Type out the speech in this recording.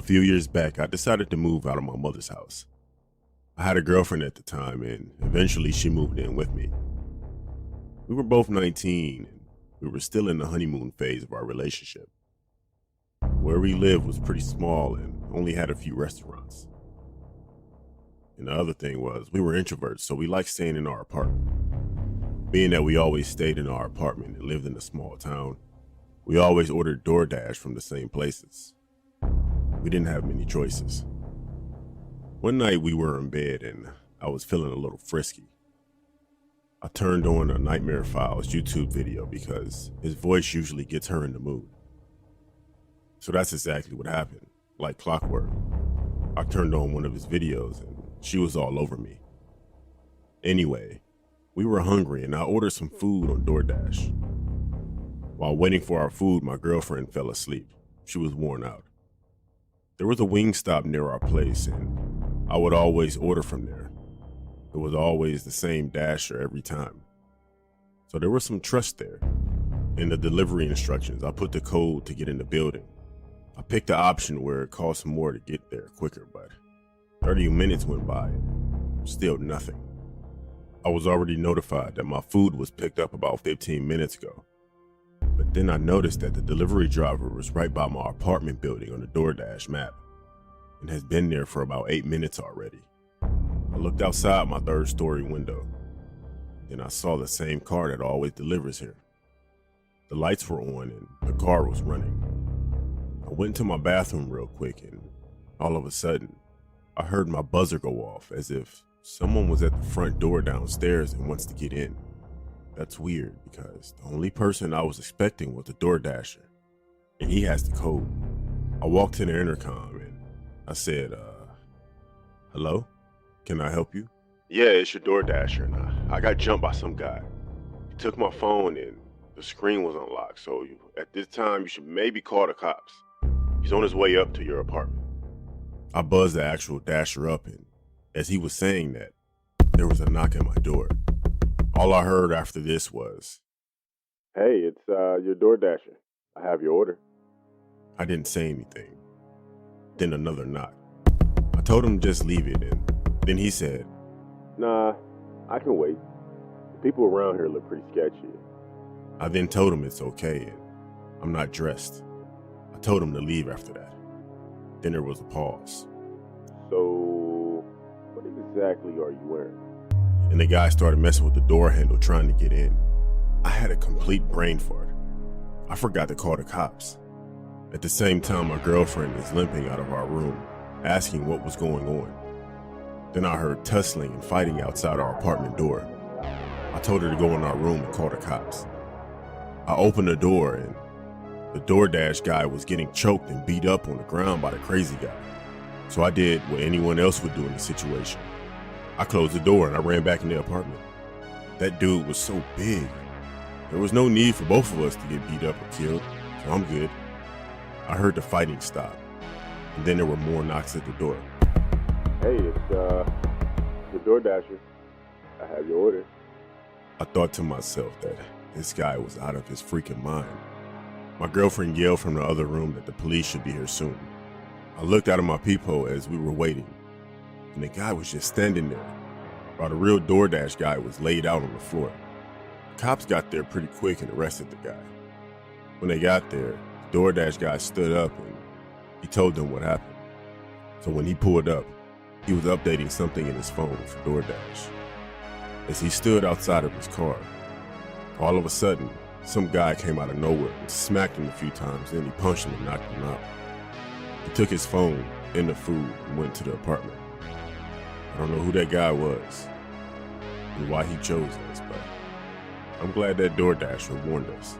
few years back, I decided to move out of my mother's house. I had a girlfriend at the time, and eventually she moved in with me. We were both 19, and we were still in the honeymoon phase of our relationship. Where we lived was pretty small and only had a few restaurants. And the other thing was, we were introverts, so we liked staying in our apartment. Being that we always stayed in our apartment and lived in a small town, we always ordered DoorDash from the same places. We didn't have many choices. One night we were in bed and I was feeling a little frisky. I turned on a Nightmare Files YouTube video because his voice usually gets her in the mood. So that's exactly what happened, like clockwork. I turned on one of his videos and she was all over me. Anyway, we were hungry and I ordered some food on DoorDash. While waiting for our food, my girlfriend fell asleep. She was worn out. There was a Wingstop near our place and I would always order from there. It was always the same dasher every time. So there was some trust there. In the delivery instructions, I put the code to get in the building. I picked the option where it cost more to get there quicker, but 30 minutes went by and still nothing. I was already notified that my food was picked up about 15 minutes ago. But then I noticed that the delivery driver was right by my apartment building on the DoorDash map and has been there for about 8 minutes already. I looked outside my third-story window. Then I saw the same car that always delivers here. The lights were on and the car was running. I went to my bathroom real quick and all of a sudden, I heard my buzzer go off as if someone was at the front door downstairs and wants to get in. That's weird because the only person I was expecting was the DoorDasher, and he has the code. I walked to the intercom and I said, hello? Can I help you? Yeah, it's your DoorDasher, and I got jumped by some guy. He took my phone and the screen was unlocked, so at this time you should maybe call the cops. He's on his way up to your apartment. I buzzed the actual Dasher up, and as he was saying that, there was a knock at my door. All I heard after this was, "Hey, it's your DoorDasher. I have your order." I didn't say anything. Then another knock. I told him just leave it, and then he said, "Nah, I can wait. The people around here look pretty sketchy." I then told him it's okay and I'm not dressed. I told him to leave after that. Then there was a pause. "So, what exactly are you wearing?" And the guy started messing with the door handle trying to get in. I had a complete brain fart. I forgot to call the cops. At the same time, my girlfriend is limping out of our room, asking what was going on. Then I heard tussling and fighting outside our apartment door. I told her to go in our room and call the cops. I opened the door and the DoorDash guy was getting choked and beat up on the ground by the crazy guy. So I did what anyone else would do in the situation. I closed the door and I ran back in the apartment. That dude was so big. There was no need for both of us to get beat up or killed, so I'm good. I heard the fighting stop, and then there were more knocks at the door. "Hey, it's your DoorDasher. I have your order." I thought to myself that this guy was out of his freaking mind. My girlfriend yelled from the other room that the police should be here soon. I looked out of my peephole as we were waiting, and the guy was just standing there, while the real DoorDash guy was laid out on the floor. The cops got there pretty quick and arrested the guy. When they got there, the DoorDash guy stood up and he told them what happened. So when he pulled up, he was updating something in his phone for DoorDash. As he stood outside of his car, all of a sudden, some guy came out of nowhere and smacked him a few times, then he punched him and knocked him out. He took his phone and the food and went to the apartment. I don't know who that guy was and why he chose us, but I'm glad that DoorDasher warned us.